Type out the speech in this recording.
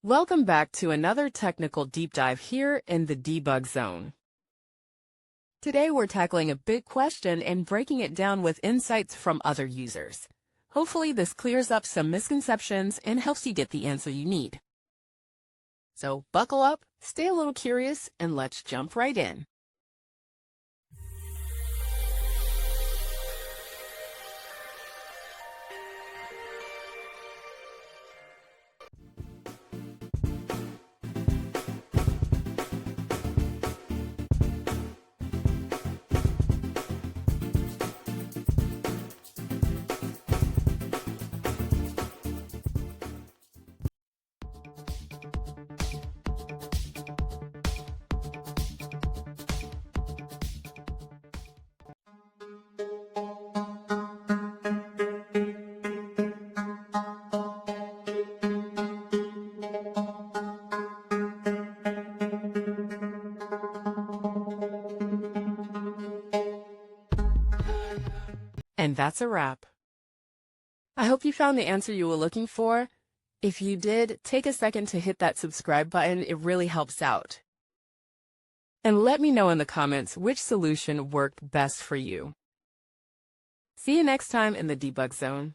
Welcome back to another technical deep dive here in the debug zone. Today we're tackling a big question and breaking it down with insights from other users. Hopefully this clears up some misconceptions and helps you get the answer you need. So buckle up, stay a little curious, and let's jump right in. And that's a wrap. I hope you found the answer you were looking for. If you did, take a second to hit that subscribe button. It really helps out. And let me know in the comments which solution worked best for you. See you next time in the debug zone.